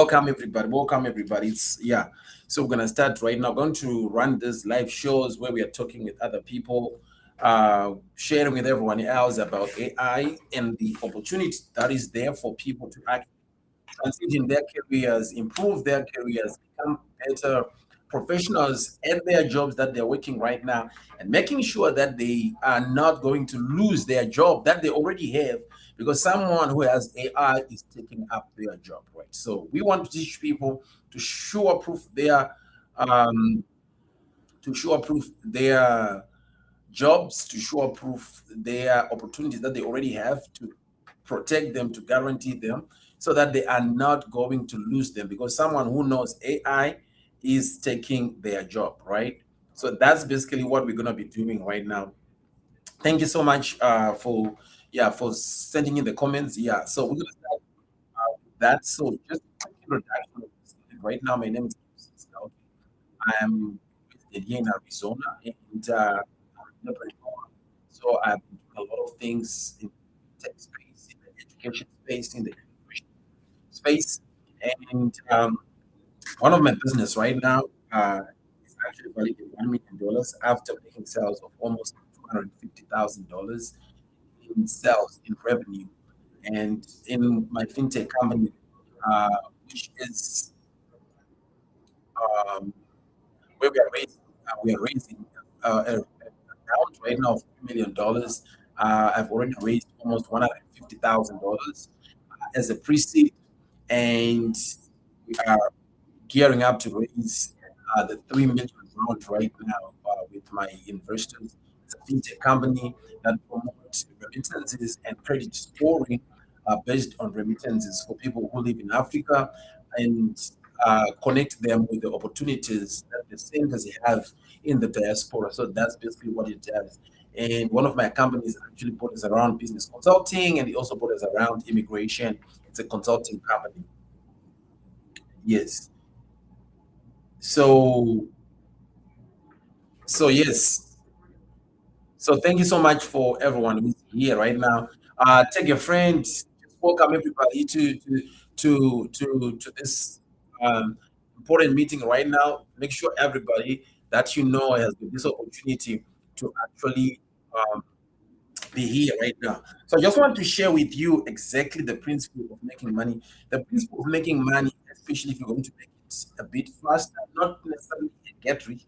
Welcome everybody. Welcome everybody. So we're gonna start right now. I'm going to run these live shows where we are talking with other people, sharing with everyone else about AI and the opportunity that is there for people to actually transition their careers, improve their careers, become better professionals at their jobs that they're working right now, and making sure that they are not going to lose their job that they already have because someone who has AI is taking up their job, right? So we want to teach people to show proof um, their jobs, to show proof their opportunities that they already have, to protect them, to guarantee them, so that they are not going to lose them because someone who knows AI is taking their job, right? So that's basically what we're going to be doing right now. Thank you so much for sending in the comments. Yeah, so we're going to start with that. So just a quick introduction. Right now, my name is I am based here in Arizona, and I'm an entrepreneur. So I've been doing a lot of things in tech space, in the education space, in the immigration space, and one of my business right now is actually valued at $1 million after making sales of almost $250,000 in sales in revenue, and in my fintech company, uh, which is um, where we are raising a round right now of $3 million. I've already raised almost $150,000 as a pre-seed, and we are gearing up to raise the 3 million round right now with my investors. It's a fintech company that promotes remittances and credit scoring based on remittances for people who live in Africa, and connect them with the opportunities that the centers have in the diaspora. So that's basically what it does. And one of my companies actually borders around business consulting, and it also borders around immigration. It's a consulting company. Yes. So yes. So thank you so much for everyone who's here right now. Take your friends. Just welcome everybody to this important meeting right now. Make sure everybody that you know has this opportunity to actually um, be here right now. So I just want to share with you exactly the principle of making money. The principle of making money, especially if you're going to make it a bit faster, not necessarily get rich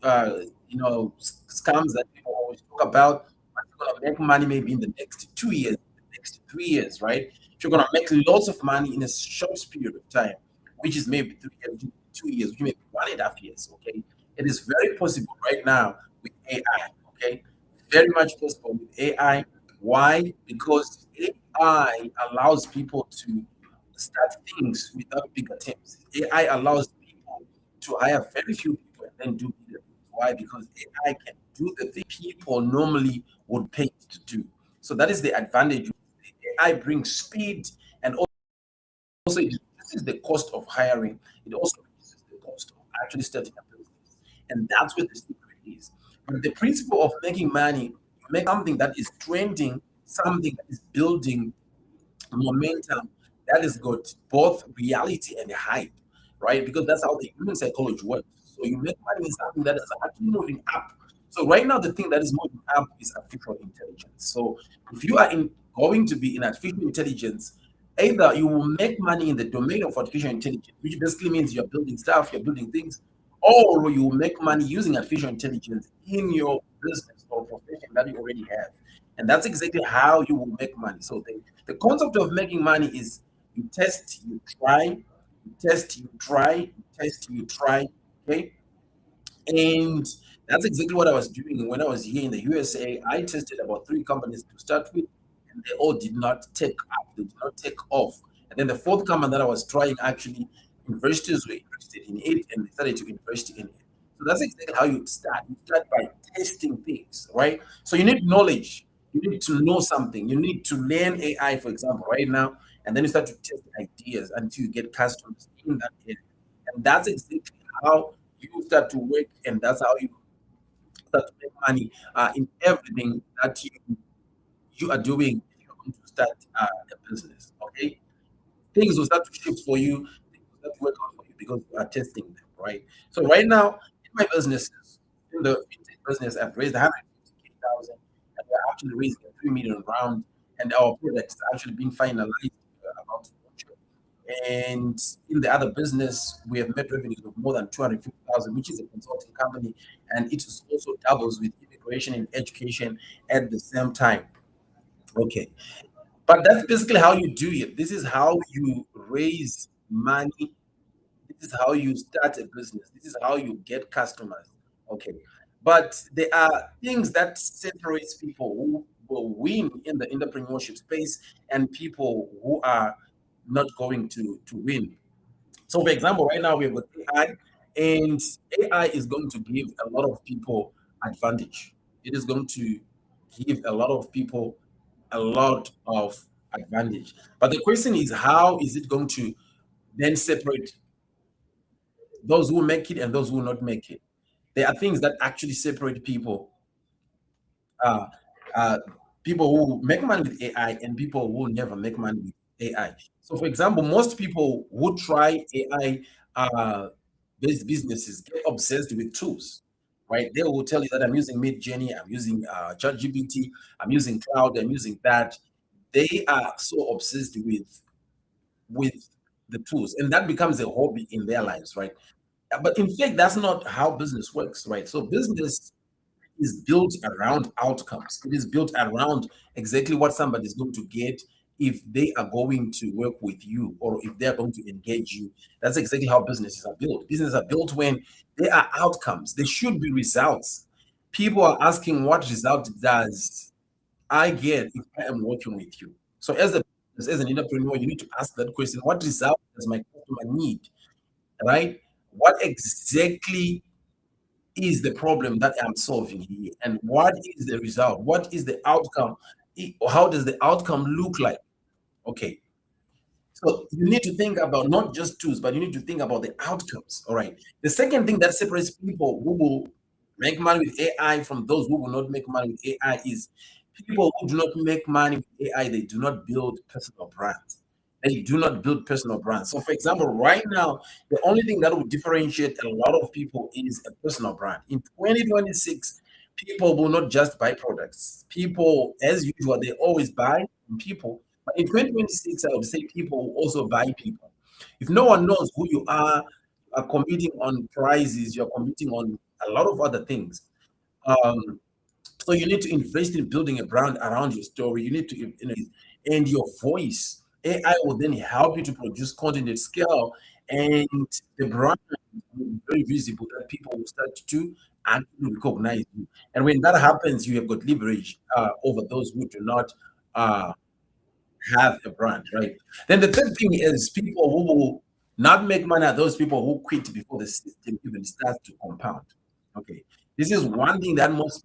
scams that people always talk about. But you're gonna make money maybe in the next 2 years, the next 3 years, right? If you're gonna make lots of money in a short period of time, which is maybe 3 years, 2 years, which may be 1.5 years, okay? It is very possible right now with AI, okay? Very much possible with AI. Why? Because AI allows people to start things without big attempts. AI allows people to hire very few people and then do bigger things. Why? Because AI can do the thing people normally would pay to do. So that is the advantage. AI brings speed, and also it reduces the cost of hiring. It also reduces the cost of actually starting a business. And that's what the secret is. But the principle of making money, you make something that is trending, something that is building momentum, that has got both reality and hype, right? Because that's how the human psychology works. So you make money in something that is actually moving up. So right now, the thing that is moving up is artificial intelligence. So if you are going to be in artificial intelligence, either you will make money in the domain of artificial intelligence, which basically means you're building stuff, you're building things, or you will make money using artificial intelligence in your business or profession that you already have. And that's exactly how you will make money. So the concept of making money is you test, you try, you test, you try, you test, you try. Okay. And that's exactly what I was doing when I was here in the USA. I tested about 3 companies to start with, and they all did not take up, they did not take off. And then the fourth company that I was trying, actually, investors were interested in it and they started to invest in it. So that's exactly how you start. You start by testing things, right? So you need knowledge. You need to know something. You need to learn AI, for example, right now, and then you start to test ideas until you get customers in that area. And that's exactly how you start to work, and that's how you start to make money in everything that you are doing if you're going to start a business. Okay. things will start to shift for you, things will start to work out for you because you are testing them, right? So right now, in my businesses, in the fintech business, I've raised 150,000 and we're actually raising a 3 million round, and our products are actually being finalized about to launch. And in the other business, we have made revenues of more than 250,000, which is a consulting company, and it is also doubles with immigration and education at the same time. Okay. But that's basically how you do it. This is how you raise money. This is how you start a business. This is how you get customers. Okay. But there are things that separates people who will win in the entrepreneurship space and people who are not going to win. So, for example, right now we have got AI, and AI is going to give a lot of people advantage. It is going to give a lot of people a lot of advantage. But the question is, how is it going to then separate those who make it and those who not make it? There are things that actually separate people, uh, uh, people who make money with AI and people who never make money with AI. So, for example, most people who try AI based businesses get obsessed with tools, right? They will tell you that I'm using Mid Journey, I'm using ChatGPT, I'm using Cloud, I'm using that. They are so obsessed with the tools, and that becomes a hobby in their lives, right? But in fact, that's not how business works, right? So business is built around outcomes. It is built around exactly what somebody is going to get if they are going to work with you or if they're going to engage you. That's exactly how businesses are built. Businesses are built when there are outcomes. There should be results. People are asking, what result does I get if I am working with you? So as an entrepreneur, you need to ask that question: what result does my customer need? Right? What exactly is the problem that I'm solving here? And what is the result? What is the outcome? How does the outcome look like? Okay. So you need to think about not just tools, but you need to think about the outcomes. All right. The second thing that separates people who will make money with AI from those who will not make money with AI is people who do not make money with AI, they do not build personal brands. They do not build personal brands. So, for example, right now, the only thing that will differentiate a lot of people is a personal brand. In 2026, people will not just buy products. People, as usual, they always buy from people. But in 2026, I would say people will also buy people. If no one knows who you are competing on prizes, you're competing on a lot of other things. Um, so you need to invest in building a brand around your story. You need to, and your voice. AI will then help you to produce content at scale, and the brand will be very visible that people will start to actually recognize you. And when that happens, you have got leverage over those who do not uh, have a brand, right? Then the third thing is people who will not make money are those people who quit before the system even starts to compound. Okay, this is one thing that most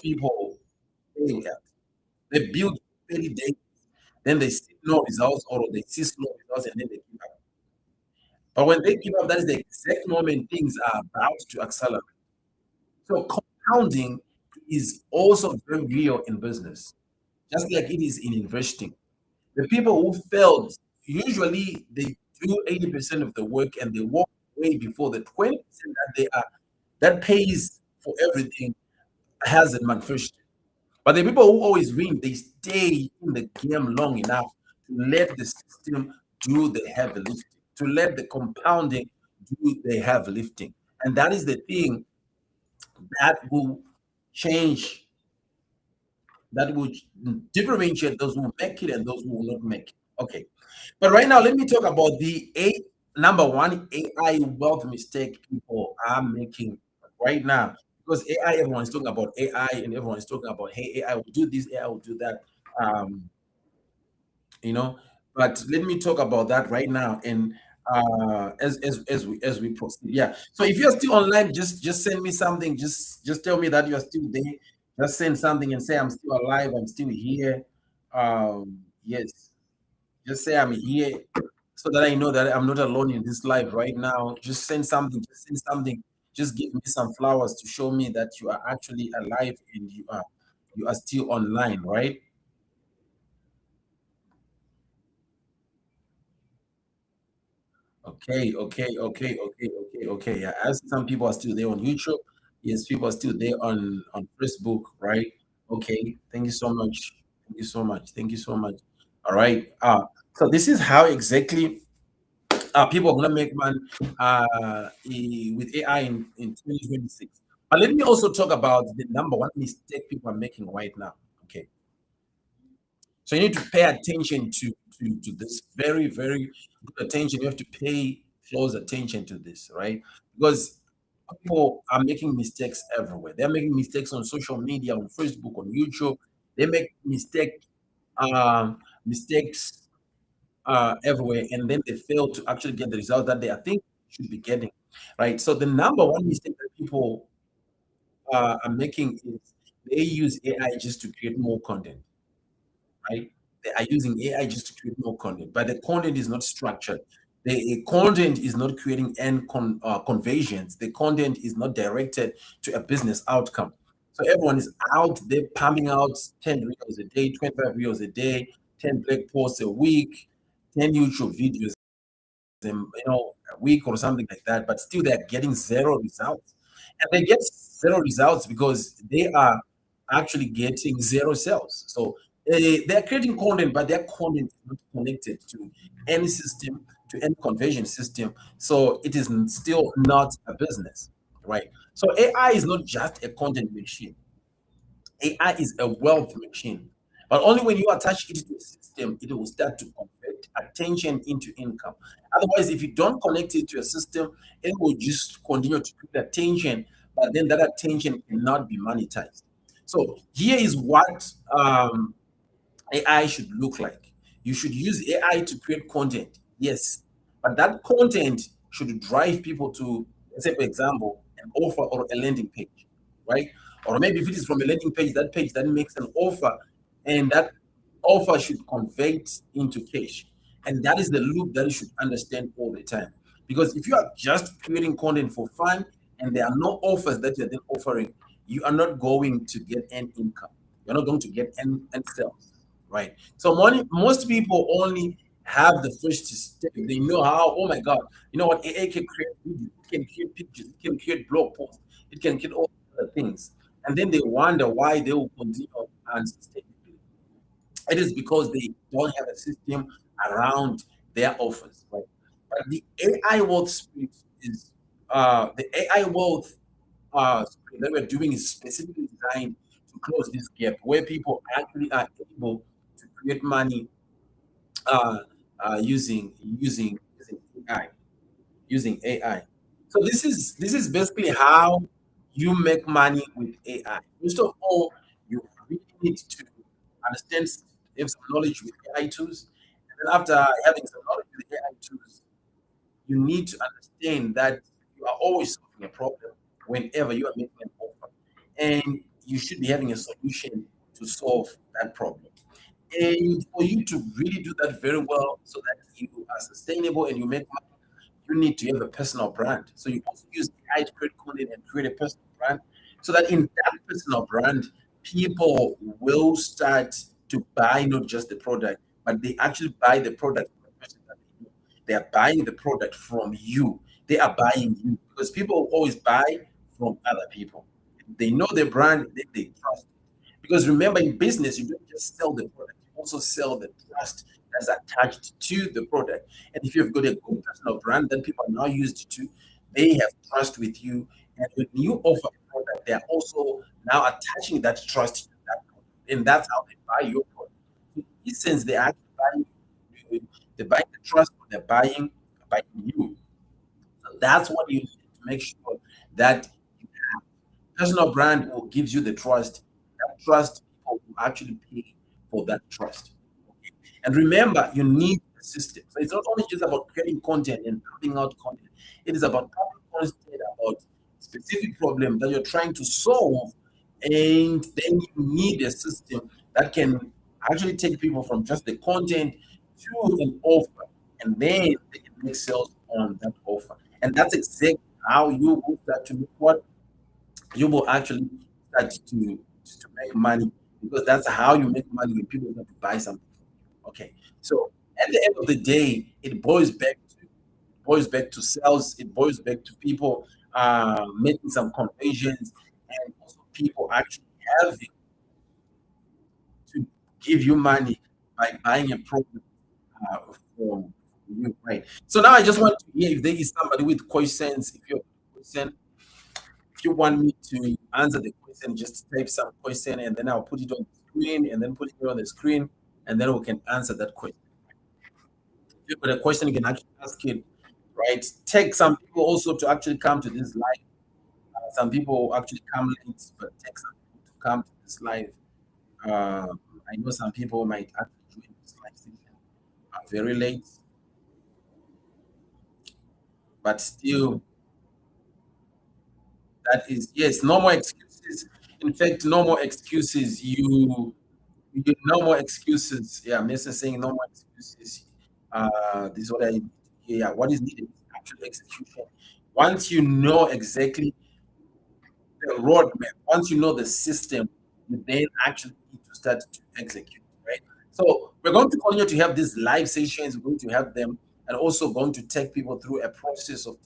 people fail at. They build 30 days, then they see no results, or they see slow results, and then they give up. But when they give up, that is the exact moment things are about to accelerate. So compounding is also very real in business, just like it is in investing. The people who failed, usually they do 80% of the work and they walk away before the 20% that pays for everything hasn't manifested. But the people who always win, they stay in the game long enough to let the system do the heavy lifting, to let the compounding do the heavy lifting. And that is the thing that will change, that will differentiate those who make it and those who will not make it. Okay. But right now, let me talk about the number one AI wealth mistake people are making right now. Because AI, everyone is talking about AI and everyone is talking about, hey, AI will do this, AI will do that. Um, you know, but let me talk about that right now. And as we proceed. Yeah. So if you're still online, just send me something. Just tell me that you're still there. Just send something and say I'm still alive, I'm still here. Yes. Just say I'm here so that I know that I'm not alone in this life right now. Just send something. Just send something. Just give me some flowers to show me that you are actually alive and you are still online, right? Okay. Yeah, as some people are still there on YouTube, yes, people are still there on Facebook, right? Okay, thank you so much. Thank you so much. Thank you so much. All right. So this is how exactly people are gonna make money with AI in 2026. But let me also talk about the number one mistake people are making right now. Okay, so you need to pay attention to this very good attention. You have to pay close attention to this, right? Because people are making mistakes everywhere. They're making mistakes on social media, on Facebook, on YouTube. They make mistakes everywhere, and then they fail to actually get the result that they I think should be getting, right? So the number one mistake that people are making is they use AI just to create more content, right? They are using AI just to create more content, but the content is not structured. The content is not creating conversions. The content is not directed to a business outcome. So everyone is out there pumping out 10 reels a day, 25 reels a day, 10 blog posts a week, 10 YouTube videos them, a week or something like that, but still they're getting zero results. And they get zero results because they are actually getting zero sales. So they're creating content, but their content is not connected to any system, to any conversion system. So it is still not a business, right? So AI is not just a content machine. AI is a wealth machine. But only when you attach it to a system, it will start to convert attention into income. Otherwise, if you don't connect it to a system, it will just continue to create attention, but then that attention cannot be monetized. So here is what AI should look like. You should use AI to create content, yes, but that content should drive people to, let's say, for example, an offer or a landing page, right? Or maybe if it is from a landing page that makes an offer, and that offer should convert into cash. And that is the loop that you should understand all the time. Because if you are just creating content for fun and there are no offers that you're then offering, you are not going to get any income. You're not going to get any sales, right? So most people only have the first step. They know how. Oh my God, you know what? AA can create videos, it can create pictures, it can create blog posts, it can create all other things, and then they wonder why they will continue unsustainably. It is because they don't have a system around their offers, right? But the AI wealth spirit is the AI wealth that we're doing is specifically designed to close this gap where people actually are able to create money uh, using AI, using AI. So this is basically how you make money with AI. First of all, you really need to understand, have some knowledge with AI tools, and then after having some knowledge with AI tools, you need to understand that you are always solving a problem whenever you are making an offer, and you should be having a solution to solve that problem. And for you to really do that very well so that you are sustainable and you make money, you need to have a personal brand. So you also use AI to create content and create a personal brand so that in that personal brand, people will start to buy not just the product, but they actually buy the product from the person that they know. They are buying the product from you. They are buying you because people always buy from other people. They know the brand, they trust. Because remember, in business, you don't just sell the product, you also sell the trust that's attached to the product. And if you've got a good personal brand that people are now used to, they have trust with you. And when you offer a product, they're also now attaching that trust to that product. And that's how they buy your product. In essence, they're actually they're buying the trust, but they're buying you. So that's what you need to make sure that personal brand will gives you the trust. That trust people will actually pay for that trust. Okay? And remember, you need a system. So it's not only just about creating content and pumping out content. It is about pumping content about specific problem that you're trying to solve, and then you need a system that can actually take people from just the content to an offer, and then they can make sales on that offer. And that's exactly how you will start to make what you will actually start to make money, because that's how you make money when people want to buy something. Okay, so at the end of the day, it boils back to boils back to sales. It boils back to people making some conversions, and also people actually having to give you money by buying a product from you, right? So now I just want to hear if there is somebody with questions. If you have a question, if you want me to answer the question, just type some question and then I'll put it on the screen and then put it on the screen and then we can answer that question. If you've got a question, you can actually ask it, right? Take some people also to actually come to this live. Some people actually come late, but take some people to come to this live. I know some people might actually join this live session very late, but still, that is, yes, no more excuses. In fact, no more excuses. No more excuses. Yeah, Mr. saying no more excuses. This is what I, yeah, what is needed is actual execution. Once you know exactly the roadmap, once you know the system, you then actually need to start to execute, right? So we're going to continue to have these live sessions. We're going to have them and also going to take people through a process of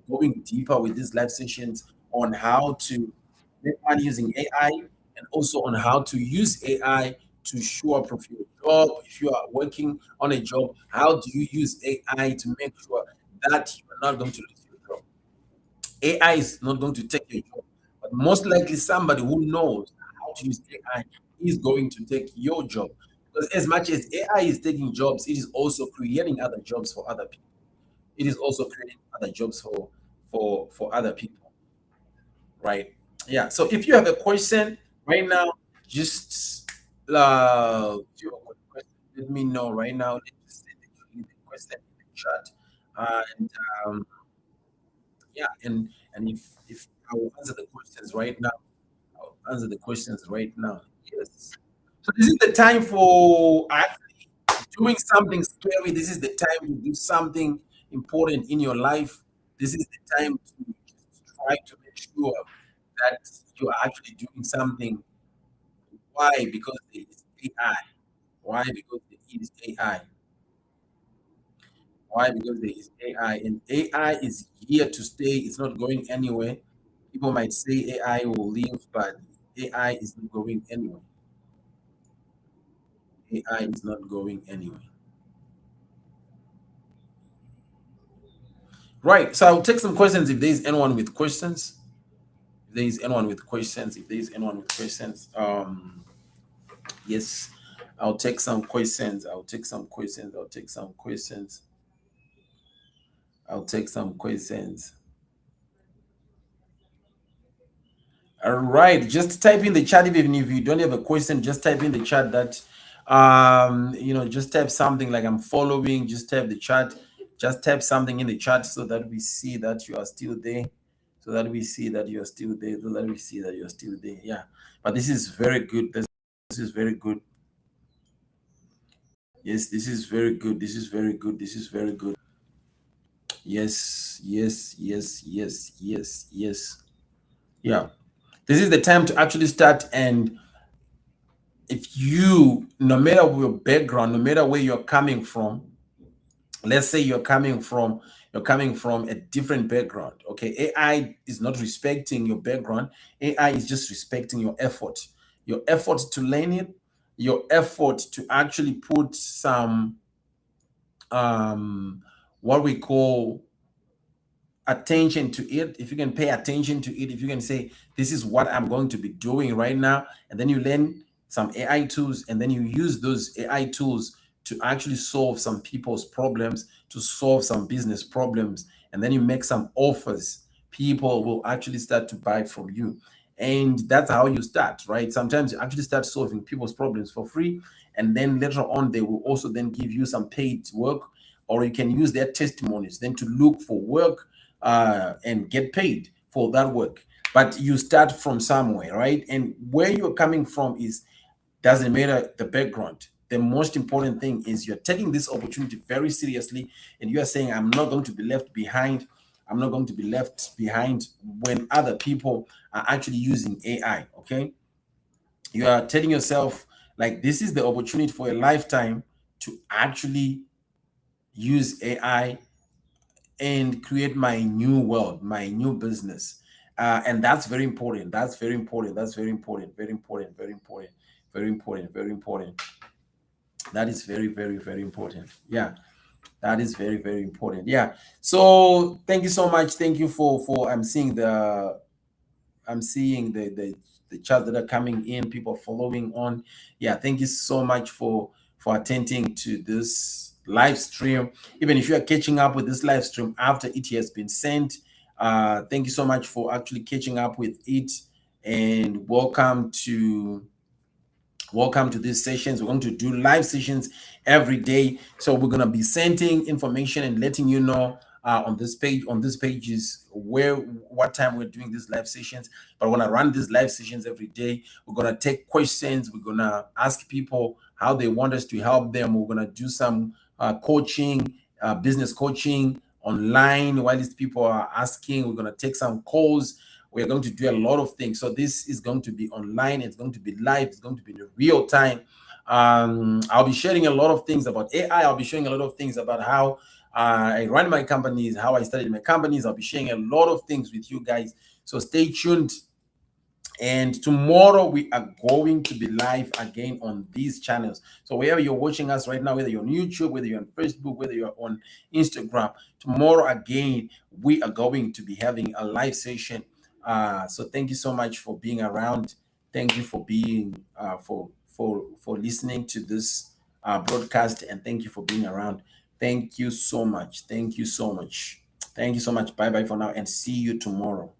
going deeper with these live sessions on how to make money using AI and also on how to use AI to show up of your job. If you are working on a job, how do you use AI to make sure that you are not going to lose your job? AI is not going to take your job, but most likely somebody who knows how to use AI is going to take your job. Because as much as AI is taking jobs, it is also creating other jobs for other people. It is also creating other jobs for other people, right? Yeah. So if you have a question right now, just if you have a question, let me know right now. Let me send the question in the chat, and yeah, and if I will answer the questions right now, I'll answer the questions right now. Yes. So this is the time for actually doing something scary. This is the time to do something important in your life. This is the time to just try to make sure that you are actually doing something. Why? Because there is AI. Why? Because there is AI. Why? Because there is AI, and AI is here to stay. It's not going anywhere. People might say AI will leave, but AI is not going anywhere. AI is not going anywhere. Right. So I'll take some questions if there is anyone with questions. If there is anyone with questions, if there is anyone with questions, yes, I'll take some questions. I'll take some questions. I'll take some questions. I'll take some questions. All right, just type in the chat. Even if you don't have a question, just type in the chat that just type something like I'm following. Just type the chat. Just type something in the chat so that we see that you are still there. So that we see that you're still there. So that we see that you're still there. Yeah. But this is very good. This is very good. Yes, this is very good. This is very good. This is very good. Yes, yes, yes, yes, yes, yes. Yeah. This is the time to actually start. And if you, no matter your background, no matter where you're coming from, let's say you're coming from a different background. Okay, AI is not respecting your background. AI is just respecting your effort to learn it, your effort to actually put some what we call attention to it. If you can pay attention to it, if you can say this is what I'm going to be doing right now, and then you learn some AI tools and then you use those AI tools to actually solve some people's problems, to solve some business problems, and then you make some offers, people will actually start to buy from you. And that's how you start, right? Sometimes you actually start solving people's problems for free, and then later on they will also then give you some paid work, or you can use their testimonies then to look for work and get paid for that work. But you start from somewhere, right? And where you're coming from is doesn't matter the background. The most important thing is you're taking this opportunity very seriously, and you are saying, I'm not going to be left behind. I'm not going to be left behind when other people are actually using AI. Okay. You are telling yourself, like, this is the opportunity for a lifetime to actually use AI and create my new world, my new business. And that's very important. That's very important. That's very important. Very important. Very important. Very important. Very important. That is very, very, very important. Yeah, that is very, very important. Yeah. So thank you so much. Thank you for I'm seeing the chat that are coming in, people following on. Yeah, thank you so much for attending to this live stream. Even if you are catching up with this live stream after it has been sent, thank you so much for actually catching up with it. And welcome to these sessions. We're going to do live sessions every day. So we're going to be sending information and letting you know on this page is what time we're doing these live sessions. But when I run these live sessions every day, we're going to take questions. We're going to ask people how they want us to help them. We're going to do some coaching, business coaching online while these people are asking. We're going to take some calls. We're going to do a lot of things. So this is going to be online. It's going to be live. It's going to be in real time. I'll be sharing a lot of things about AI. I'll be sharing a lot of things about how I run my companies, how I started my companies. I'll be sharing a lot of things with you guys. So stay tuned. And tomorrow we are going to be live again on these channels. So wherever you're watching us right now, whether you're on YouTube, whether you're on Facebook, whether you're on Instagram, tomorrow again we are going to be having a live session. So thank you so much for being around. Thank you for being for listening to this broadcast, and thank you for being around. Thank you so much. Thank you so much. Thank you so much. Bye bye for now, and see you tomorrow.